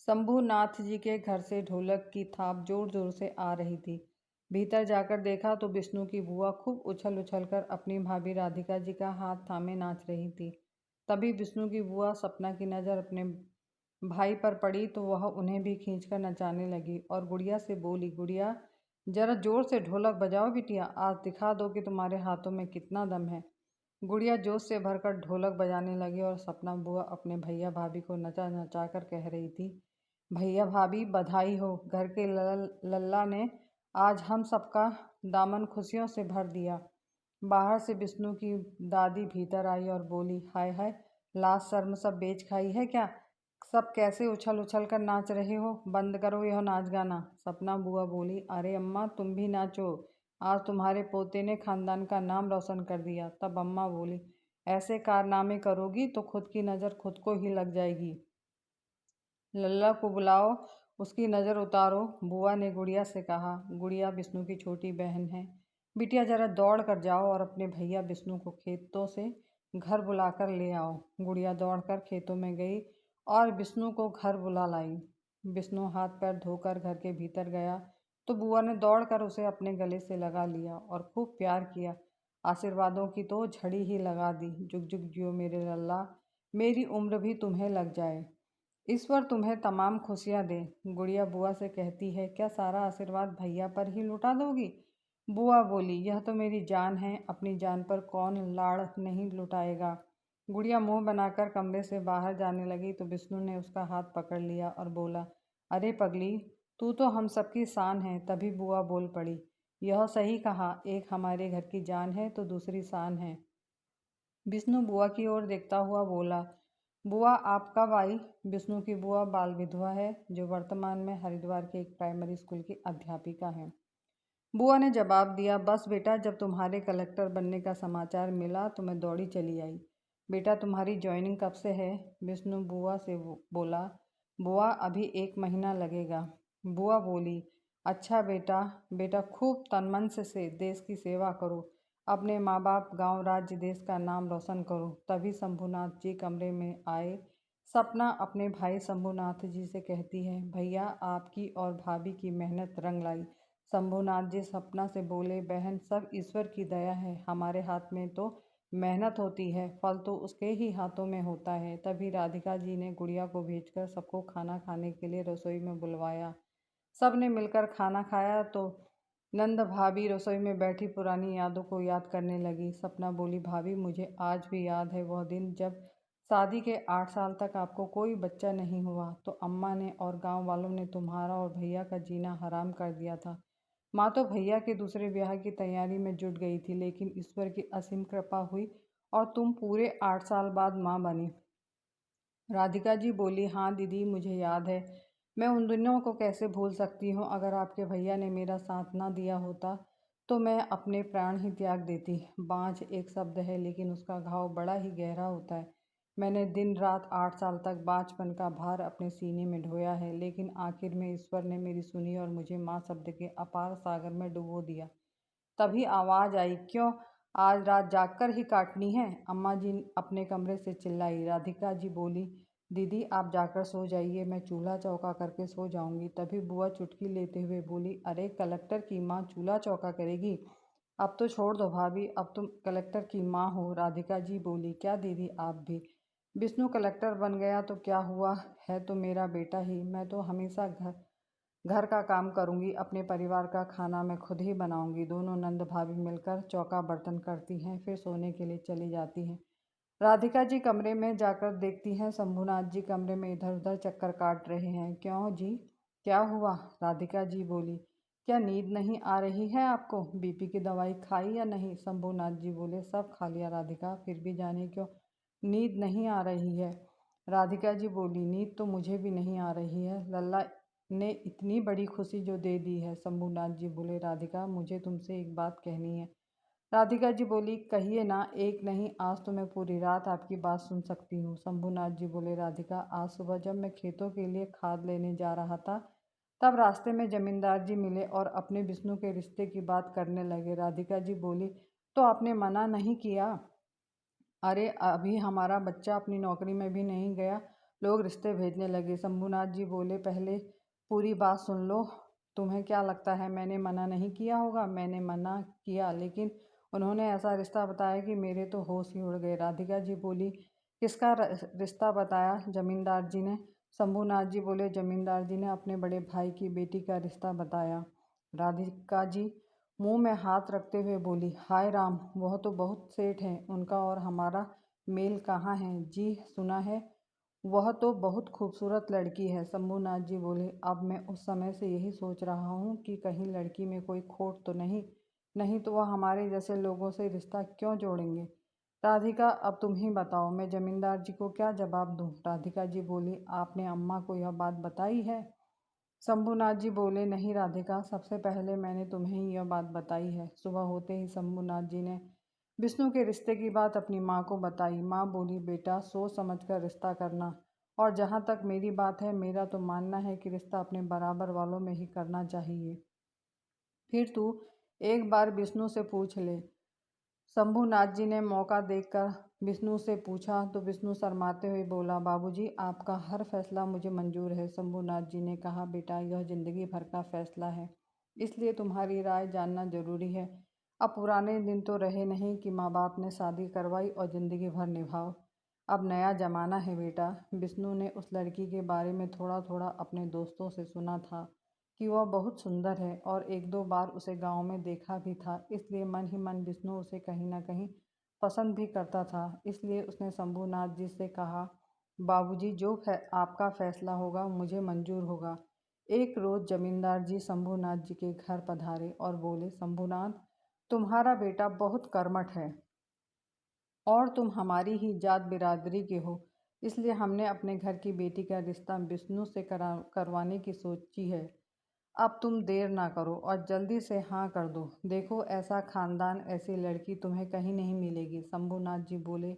शंभूनाथ जी के घर से ढोलक की थाप जोर जोर से आ रही थी। भीतर जाकर देखा तो विष्णु की बुआ खूब उछल उछल कर अपनी भाभी राधिका जी का हाथ थामे नाच रही थी। तभी विष्णु की बुआ सपना की नज़र अपने भाई पर पड़ी तो वह उन्हें भी खींचकर नचाने लगी और गुड़िया से बोली, गुड़िया जरा जोर से ढोलक बजाओ बिटिया, आज दिखा दो कि तुम्हारे हाथों में कितना दम है। गुड़िया जोश से भरकर ढोलक बजाने लगी और सपना बुआ अपने भैया भाभी को नचा नचा कर कह रही थी, भैया भाभी बधाई हो, घर के लल्ला ने आज हम सबका दामन खुशियों से भर दिया। बाहर से विष्णु की दादी भीतर आई और बोली, हाय हाय, लाज शर्म सब बेच खाई है क्या? सब कैसे उछल उछल कर नाच रहे हो? बंद करो यह नाच गाना। सपना बुआ बोली, अरे अम्मा तुम भी नाचो, आज तुम्हारे पोते ने खानदान का नाम रोशन कर दिया। तब अम्मा बोली, ऐसे कारनामे करोगी तो खुद की नज़र खुद को ही लग जाएगी। लल्ला को बुलाओ, उसकी नज़र उतारो, बुआ ने गुड़िया से कहा। गुड़िया विष्णु की छोटी बहन है। बिटिया जरा दौड़ कर जाओ और अपने भैया विष्णु को खेतों से घर बुलाकर ले आओ। गुड़िया दौड़कर खेतों में गई और विष्णु को घर बुला लाई। विष्णु हाथ पैर धोकर घर के भीतर गया तो बुआ ने दौड़कर उसे अपने गले से लगा लिया और खूब प्यार किया। आशीर्वादों की तो झड़ी ही लगा दी। जुग जुग जियो मेरे लल्ला, मेरी उम्र भी तुम्हें लग जाए, ईश्वर तुम्हें तमाम खुशियाँ दे। गुड़िया बुआ से कहती है, क्या सारा आशीर्वाद भैया पर ही लुटा दोगी? बुआ बोली, यह तो मेरी जान है, अपनी जान पर कौन लाड़ नहीं लुटाएगा। गुड़िया मुंह बनाकर कमरे से बाहर जाने लगी तो विष्णु ने उसका हाथ पकड़ लिया और बोला, अरे पगली, तू तो हम सबकी शान है। तभी बुआ बोल पड़ी, यह सही कहा, एक हमारे घर की जान है तो दूसरी शान है। विष्णु बुआ की ओर देखता हुआ बोला, बुआ आप कब आई? विष्णु की बुआ बाल विधवा है, जो वर्तमान में हरिद्वार के एक प्राइमरी स्कूल की अध्यापिका हैं। बुआ ने जवाब दिया, बस बेटा, जब तुम्हारे कलेक्टर बनने का समाचार मिला तो मैं दौड़ी चली आई। बेटा तुम्हारी ज्वाइनिंग कब से है? विष्णु बुआ से बोला, बुआ अभी 1 महीना लगेगा। बुआ बोली, अच्छा बेटा, बेटा खूब तन मन से देश की सेवा करो, अपने माँ बाप, गांव, राज्य, देश का नाम रोशन करो। तभी शंभूनाथ जी कमरे में आए। सपना अपने भाई शंभूनाथ जी से कहती है, भैया आपकी और भाभी की मेहनत रंग लाई। शंभूनाथ जी सपना से बोले, बहन सब ईश्वर की दया है, हमारे हाथ में तो मेहनत होती है, फल तो उसके ही हाथों में होता है। तभी राधिका जी ने गुड़िया को भेजकर सबको खाना खाने के लिए रसोई में बुलवाया। सब ने मिलकर खाना खाया तो नंद भाभी रसोई में बैठी पुरानी यादों को याद करने लगी। सपना बोली, भाभी मुझे आज भी याद है वह दिन जब शादी के 8 साल तक आपको कोई बच्चा नहीं हुआ तो अम्मा ने और गांव वालों ने तुम्हारा और भैया का जीना हराम कर दिया था। माँ तो भैया के दूसरे ब्याह की तैयारी में जुट गई थी, लेकिन ईश्वर की असीम कृपा हुई और तुम पूरे 8 साल बाद माँ बनी। राधिका जी बोली, हाँ दीदी मुझे याद है, मैं उन दिनों को कैसे भूल सकती हूँ। अगर आपके भैया ने मेरा साथ ना दिया होता तो मैं अपने प्राण ही त्याग देती। बाँझ एक शब्द है लेकिन उसका घाव बड़ा ही गहरा होता है। मैंने दिन रात 8 साल तक बाँझपन का भार अपने सीने में ढोया है, लेकिन आखिर में ईश्वर ने मेरी सुनी और मुझे माँ शब्द के अपार सागर में डुबो दिया। तभी आवाज़ आई, क्यों आज रात जागकर ही काटनी है? अम्मा जी अपने कमरे से चिल्लाई। राधिका जी बोली, दीदी आप जाकर सो जाइए, मैं चूल्हा चौका करके सो जाऊंगी। तभी बुआ चुटकी लेते हुए बोली, अरे कलेक्टर की माँ चूल्हा चौका करेगी? अब तो छोड़ दो भाभी, अब तुम कलेक्टर की माँ हो। राधिका जी बोली, क्या दीदी आप भी? विष्णु कलेक्टर बन गया तो क्या हुआ, है तो मेरा बेटा ही। मैं तो हमेशा घर घर का काम करूंगी, अपने परिवार का खाना मैं खुद ही बनाऊंगी। दोनों नंद भाभी मिलकर चौका बर्तन करती हैं, फिर सोने के लिए चली जाती हैं। राधिका जी कमरे में जाकर देखती हैं शंभूनाथ जी कमरे में इधर उधर चक्कर काट रहे हैं। क्यों जी, क्या हुआ? राधिका जी बोली, क्या नींद नहीं आ रही है आपको? बीपी की दवाई खाई या नहीं? शंभूनाथ जी बोले, सब खा लिया राधिका, फिर भी जाने क्यों नींद नहीं आ रही है। राधिका जी बोली, नींद तो मुझे भी नहीं आ रही है, लल्ला ने इतनी बड़ी खुशी जो दे दी है। शंभूनाथ जी बोले, राधिका मुझे तुमसे एक बात कहनी है। राधिका जी बोली, कहिए ना, एक नहीं आज तो मैं पूरी रात आपकी बात सुन सकती हूँ। शंभूनाथ जी बोले, राधिका आज सुबह जब मैं खेतों के लिए खाद लेने जा रहा था तब रास्ते में जमींदार जी मिले और अपने विष्णु के रिश्ते की बात करने लगे। राधिका जी बोली, तो आपने मना नहीं किया? अरे अभी हमारा बच्चा अपनी नौकरी में भी नहीं गया, लोग रिश्ते भेजने लगे। शंभूनाथ जी बोले, पहले पूरी बात सुन लो। तुम्हें क्या लगता है मैंने मना नहीं किया होगा? मैंने मना किया, लेकिन उन्होंने ऐसा रिश्ता बताया कि मेरे तो होश ही उड़ गए। राधिका जी बोली, किसका रिश्ता बताया? जमींदार जी ने। शंभूनाथ जी बोले, जमींदार जी ने अपने बड़े भाई की बेटी का रिश्ता बताया। राधिका जी मुंह में हाथ रखते हुए बोली, हाय राम, वह तो बहुत सेठ हैं, उनका और हमारा मेल कहाँ है? जी सुना है, वह तो बहुत खूबसूरत लड़की है। शंभूनाथ जी बोले, अब मैं उस समय से यही सोच रहा हूँ कि कहीं लड़की में कोई खोट तो नहीं, नहीं तो वह हमारे जैसे लोगों से रिश्ता क्यों जोड़ेंगे। राधिका, अब तुम ही बताओ, मैं जमींदार जी को क्या जवाब दूँ? राधिका जी बोली, आपने अम्मा को यह बात बताई है? शंभूनाथ जी बोले, नहीं राधिका, सबसे पहले मैंने तुम्हें ही यह बात बताई है। सुबह होते ही शंभूनाथ जी ने विष्णु के रिश्ते की बात अपनी माँ को बताई। माँ बोली, बेटा सोच समझकर रिश्ता करना, और जहाँ तक मेरी बात है, मेरा तो मानना है कि रिश्ता अपने बराबर वालों में ही करना चाहिए। फिर तू एक बार विष्णु से पूछ ले। शंभूनाथ जी ने मौका देखकर विष्णु से पूछा तो विष्णु शर्माते हुए बोला, बाबूजी, आपका हर फैसला मुझे मंजूर है। शंभूनाथ जी ने कहा, बेटा यह जिंदगी भर का फैसला है, इसलिए तुम्हारी राय जानना जरूरी है। अब पुराने दिन तो रहे नहीं कि माँ बाप ने शादी करवाई और ज़िंदगी भर निभाओ। अब नया ज़माना है बेटा। विष्णु ने उस लड़की के बारे में थोड़ा थोड़ा अपने दोस्तों से सुना था कि वह बहुत सुंदर है, और एक दो बार उसे गांव में देखा भी था, इसलिए मन ही मन विष्णु उसे कहीं ना कहीं पसंद भी करता था। इसलिए उसने शंभूनाथ जी से कहा, बाबूजी, जो आपका फैसला होगा मुझे मंजूर होगा। एक रोज़ जमींदार जी शंभूनाथ जी के घर पधारे और बोले, शंभूनाथ, तुम्हारा बेटा बहुत कर्मठ है और तुम हमारी ही जात बिरादरी के हो, इसलिए हमने अपने घर की बेटी का रिश्ता विष्णु से करवाने की सोची है। अब तुम देर ना करो और जल्दी से हाँ कर दो। देखो, ऐसा खानदान, ऐसी लड़की तुम्हें कहीं नहीं मिलेगी। शंभूनाथ जी बोले,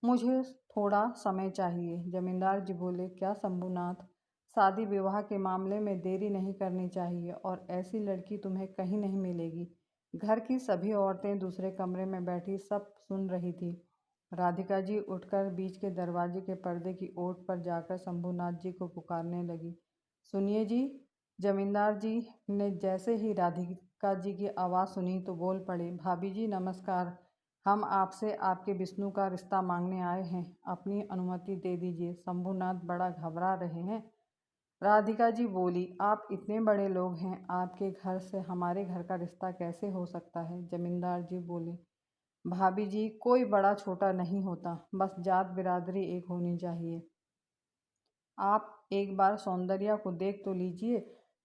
मुझे थोड़ा समय चाहिए। जमींदार जी बोले, क्या शंभूनाथ, शादी विवाह के मामले में देरी नहीं करनी चाहिए, और ऐसी लड़की तुम्हें कहीं नहीं मिलेगी। घर की सभी औरतें दूसरे कमरे में बैठी सब सुन रही थी। राधिका जी उठकर बीच के दरवाजे के पर्दे की ओट पर जाकर शंभूनाथ जी को पुकारने लगी, सुनिए जी। जमींदार जी ने जैसे ही राधिका जी की आवाज़ सुनी तो बोल पड़े, भाभी जी नमस्कार, हम आपसे आपके विष्णु का रिश्ता मांगने आए हैं, अपनी अनुमति दे दीजिए। शंभूनाथ बड़ा घबरा रहे हैं। राधिका जी बोली, आप इतने बड़े लोग हैं, आपके घर से हमारे घर का रिश्ता कैसे हो सकता है? जमींदार जी बोले, भाभी जी, कोई बड़ा छोटा नहीं होता, बस जात बिरादरी एक होनी चाहिए। आप एक बार सौंदर्या को देख तो लीजिए,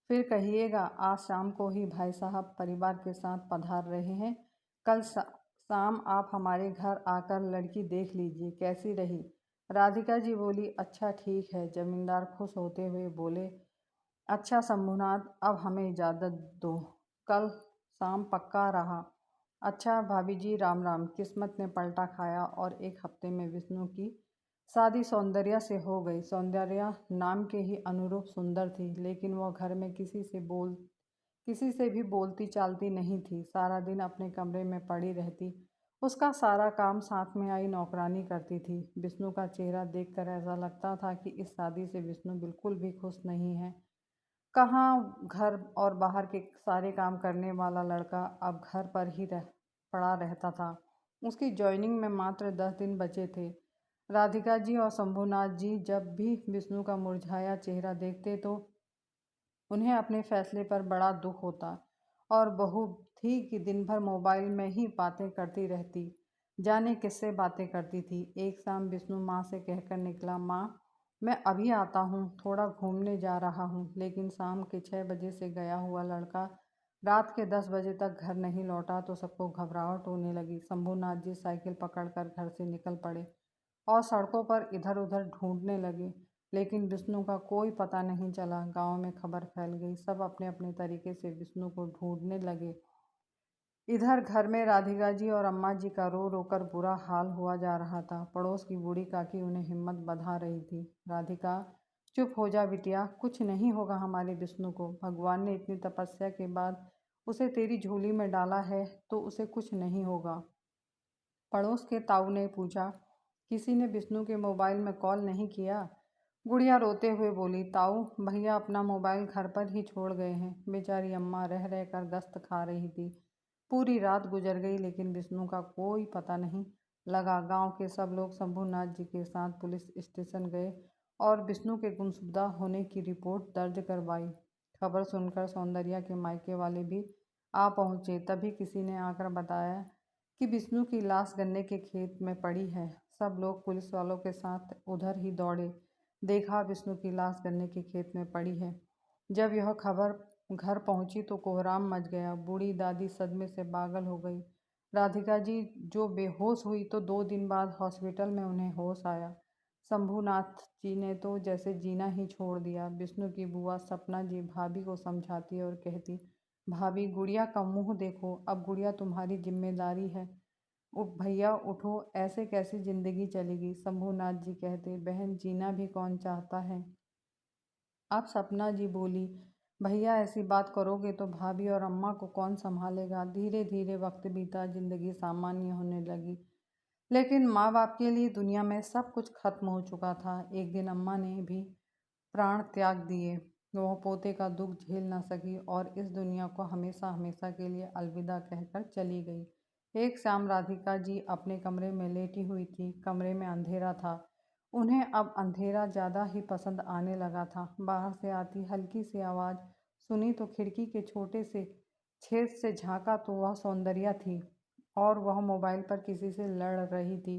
फिर कहिएगा। आज शाम को ही भाई साहब परिवार के साथ पधार रहे हैं। कल शाम आप हमारे घर आकर लड़की देख लीजिए, कैसी रही। राधिका जी बोली, अच्छा ठीक है। जमींदार खुश होते हुए बोले, अच्छा शंभुनाथ, अब हमें इजाज़त दो, कल शाम पक्का रहा। अच्छा भाभी जी, राम राम। किस्मत ने पलटा खाया और एक हफ्ते में विष्णु की शादी सौंदर्या से हो गई। सौंदर्या नाम के ही अनुरूप सुंदर थी, लेकिन वह घर में किसी से भी बोलती चालती नहीं थी। सारा दिन अपने कमरे में पड़ी रहती। उसका सारा काम साथ में आई नौकरानी करती थी। विष्णु का चेहरा देखकर ऐसा लगता था कि इस शादी से विष्णु बिल्कुल भी खुश नहीं है। कहाँ घर और बाहर के सारे काम करने वाला लड़का अब घर पर ही पड़ा रहता था। उसकी जॉइनिंग में मात्र 10 दिन बचे थे। राधिका जी और शंभूनाथ जी जब भी विष्णु का मुरझाया चेहरा देखते तो उन्हें अपने फैसले पर बड़ा दुख होता, और बहू थी कि दिन भर मोबाइल में ही बातें करती रहती, जाने किससे बातें करती थी। एक शाम विष्णु माँ से कहकर निकला, माँ, मैं अभी आता हूँ, थोड़ा घूमने जा रहा हूँ। लेकिन शाम के 6 बजे से गया हुआ लड़का रात के 10 बजे तक घर नहीं लौटा तो सबको घबराहट होने लगी। शंभूनाथ जी साइकिल पकड़कर घर से निकल पड़े और सड़कों पर इधर उधर ढूंढने लगे, लेकिन विष्णु का कोई पता नहीं चला। गांव में खबर फैल गई, सब अपने अपने तरीके से विष्णु को ढूंढने लगे। इधर घर में राधिका जी और अम्मा जी का रो रो कर बुरा हाल हुआ जा रहा था। पड़ोस की बूढ़ी काकी उन्हें हिम्मत बंधा रही थी। राधिका, चुप हो जा बिटिया, कुछ नहीं होगा हमारे विष्णु को। भगवान ने इतनी तपस्या के बाद उसे तेरी झोली में डाला है तो उसे कुछ नहीं होगा। पड़ोस के ताऊ ने पूछा, किसी ने विष्णु के मोबाइल में कॉल नहीं किया? गुड़िया रोते हुए बोली, ताऊ भैया अपना मोबाइल घर पर ही छोड़ गए हैं। बेचारी अम्मा रह रह कर गश्त खा रही थी। पूरी रात गुजर गई लेकिन विष्णु का कोई पता नहीं लगा। गांव के सब लोग शंभूनाथ जी के साथ पुलिस स्टेशन गए और विष्णु के गुमशुदा होने की रिपोर्ट दर्ज करवाई। खबर सुनकर सौंदर्या के मायके वाले भी आ पहुंचे। तभी किसी ने आकर बताया कि विष्णु की लाश गन्ने के खेत में पड़ी है। सब लोग पुलिस वालों के साथ उधर ही दौड़े। देखा विष्णु की लाश गन्ने के खेत में पड़ी है। जब यह खबर घर पहुंची तो कोहराम मच गया। बूढ़ी दादी सदमे से पागल हो गई। राधिका जी जो बेहोश हुई तो 2 दिन बाद हॉस्पिटल में उन्हें होश आया। शंभूनाथ जी ने तो जैसे जीना ही छोड़ दिया। विष्णु की बुआ सपना जी भाभी को समझाती और कहती, भाभी गुड़िया का मुंह देखो, अब गुड़िया तुम्हारी जिम्मेदारी है। भैया उठो, ऐसे कैसी जिंदगी चलेगी। शंभूनाथ जी कहते, बहन जीना भी कौन चाहता है। अब सपना जी बोली, भैया ऐसी बात करोगे तो भाभी और अम्मा को कौन संभालेगा। धीरे धीरे वक्त बीता, जिंदगी सामान्य होने लगी। लेकिन माँ बाप के लिए दुनिया में सब कुछ खत्म हो चुका था। एक दिन अम्मा ने भी प्राण त्याग दिए। वह पोते का दुख झेल न सकी और इस दुनिया को हमेशा हमेशा के लिए अलविदा कहकर चली गई। एक शाम राधिका जी अपने कमरे में लेटी हुई थी। कमरे में अंधेरा था। उन्हें अब अंधेरा ज़्यादा ही पसंद आने लगा था। बाहर से आती हल्की सी आवाज़ सुनी तो खिड़की के छोटे से छेद से झांका तो वह सौंदर्या थी और वह मोबाइल पर किसी से लड़ रही थी।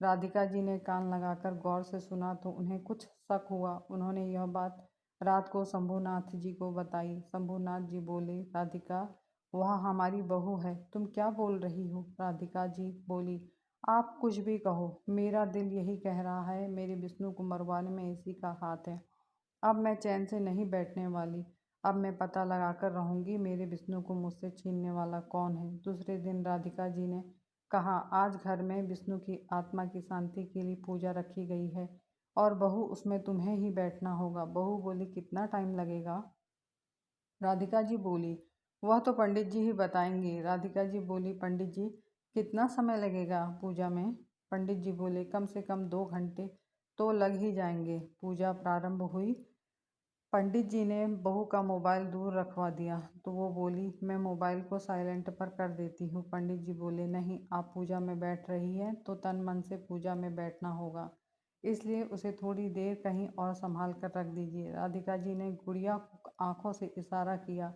राधिका जी ने कान लगाकर गौर से सुना तो उन्हें कुछ शक हुआ। उन्होंने यह बात रात को शंभूनाथ जी को बताई। शंभूनाथ जी बोले, राधिका वह हमारी बहू है, तुम क्या बोल रही हो। राधिका जी बोली, आप कुछ भी कहो, मेरा दिल यही कह रहा है, मेरे विष्णु को मरवाने में इसी का हाथ है। अब मैं चैन से नहीं बैठने वाली। अब मैं पता लगाकर रहूंगी मेरे विष्णु को मुझसे छीनने वाला कौन है। दूसरे दिन राधिका जी ने कहा, आज घर में विष्णु की आत्मा की शांति के लिए पूजा रखी गई है और बहू उसमें तुम्हें ही बैठना होगा। बहू बोली, कितना टाइम लगेगा। राधिका जी बोली, वह तो पंडित जी ही बताएंगे। राधिका जी बोली, पंडित जी कितना समय लगेगा पूजा में। पंडित जी बोले, कम से कम 2 घंटे तो लग ही जाएंगे। पूजा प्रारंभ हुई। पंडित जी ने बहू का मोबाइल दूर रखवा दिया तो वो बोली, मैं मोबाइल को साइलेंट पर कर देती हूँ। पंडित जी बोले, नहीं, आप पूजा में बैठ रही हैं तो तन मन से पूजा में बैठना होगा, इसलिए उसे थोड़ी देर कहीं और संभाल कर रख दीजिए। राधिका जी ने गुड़िया को आंखों से इशारा किया।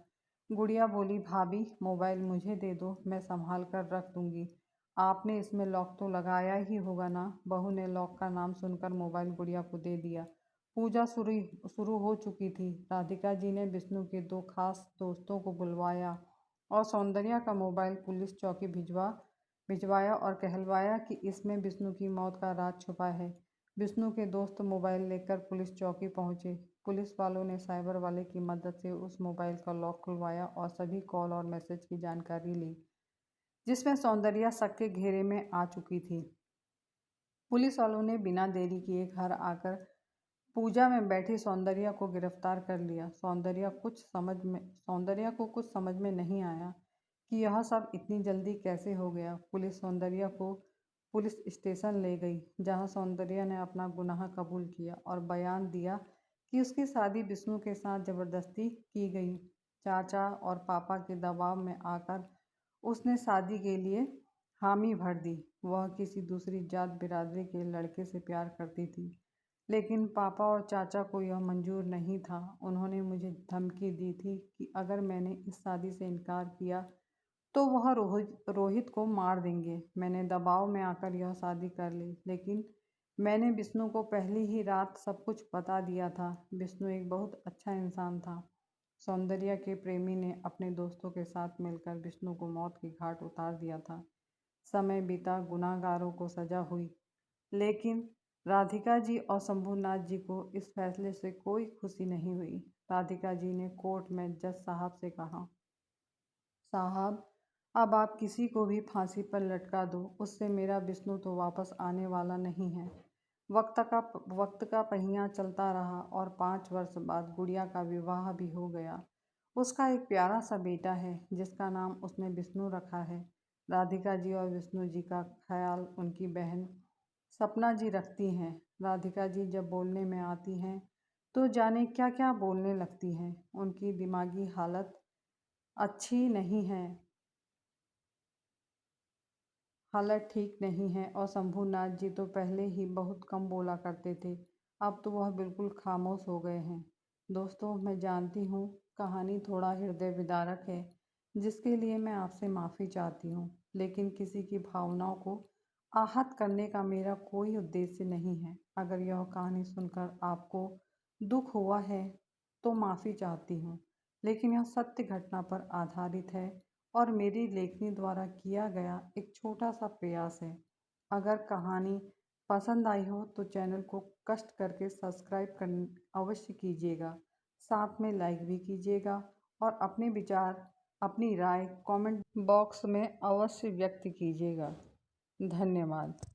गुड़िया बोली, भाभी मोबाइल मुझे दे दो, मैं संभाल कर रख दूंगी। आपने इसमें लॉक तो लगाया ही होगा ना। बहू ने लॉक का नाम सुनकर मोबाइल गुड़िया को दे दिया। पूजा शुरू हो चुकी थी। राधिका जी ने विष्णु के 2 खास दोस्तों को बुलवाया और सौंदर्या का मोबाइल पुलिस चौकी भिजवाया और कहलवाया कि इसमें विष्णु की मौत का राज छुपा है। विष्णु के दोस्त मोबाइल लेकर पुलिस चौकी पहुंचे। पुलिस वालों ने साइबर वाले की मदद से उस मोबाइल का लॉक खुलवाया और सभी कॉल और मैसेज की जानकारी ली, जिसमें सौंदर्या शक के घेरे में आ चुकी थी। पुलिस वालों ने बिना देरी किए घर आकर पूजा में बैठी सौंदर्या को गिरफ्तार कर लिया। सौंदर्या को कुछ समझ में नहीं आया कि यह सब इतनी जल्दी कैसे हो गया। पुलिस सौंदर्या को पुलिस स्टेशन ले गई, जहां सौंदर्या ने अपना गुनाह कबूल किया और बयान दिया कि उसकी शादी विष्णु के साथ जबरदस्ती की गई। चाचा और पापा के दबाव में आकर उसने शादी के लिए हामी भर दी। वह किसी दूसरी जात बिरादरी के लड़के से प्यार करती थी, लेकिन पापा और चाचा को यह मंजूर नहीं था। उन्होंने मुझे धमकी दी थी कि अगर मैंने इस शादी से इनकार किया तो वह रोहित को मार देंगे। मैंने दबाव में आकर यह शादी कर ली, लेकिन मैंने विष्णु को पहली ही रात सब कुछ बता दिया था। विष्णु एक बहुत अच्छा इंसान था। सौंदर्या के प्रेमी ने अपने दोस्तों के साथ मिलकर विष्णु को मौत की घाट उतार दिया था। समय बीता, गुनाहगारों को सजा हुई, लेकिन राधिका जी और शंभूनाथ जी को इस फैसले से कोई खुशी नहीं हुई। राधिका जी ने कोर्ट में जज साहब से कहा, साहब अब आप किसी को भी फांसी पर लटका दो, उससे मेरा विष्णु तो वापस आने वाला नहीं है। वक्त का पहिया चलता रहा और 5 वर्ष बाद गुड़िया का विवाह भी हो गया। उसका एक प्यारा सा बेटा है जिसका नाम उसने विष्णु रखा है। राधिका जी और विष्णु जी का ख्याल उनकी बहन सपना जी रखती हैं। राधिका जी जब बोलने में आती हैं तो जाने क्या क्या बोलने लगती हैं। उनकी दिमागी हालत अच्छी नहीं है, हालत ठीक नहीं है। और शंभूनाथ जी तो पहले ही बहुत कम बोला करते थे, अब तो वह बिल्कुल खामोश हो गए हैं। दोस्तों, मैं जानती हूँ कहानी थोड़ा हृदय विदारक है, जिसके लिए मैं आपसे माफ़ी चाहती हूँ, लेकिन किसी की भावनाओं को आहत करने का मेरा कोई उद्देश्य नहीं है। अगर यह कहानी सुनकर आपको दुख हुआ है तो माफ़ी चाहती हूँ, लेकिन यह सत्य घटना पर आधारित है और मेरी लेखनी द्वारा किया गया एक छोटा सा प्रयास है। अगर कहानी पसंद आई हो तो चैनल को कष्ट करके सब्सक्राइब कर अवश्य कीजिएगा। साथ में लाइक भी कीजिएगा और अपने विचार, अपनी राय कमेंट बॉक्स में अवश्य व्यक्त कीजिएगा। धन्यवाद।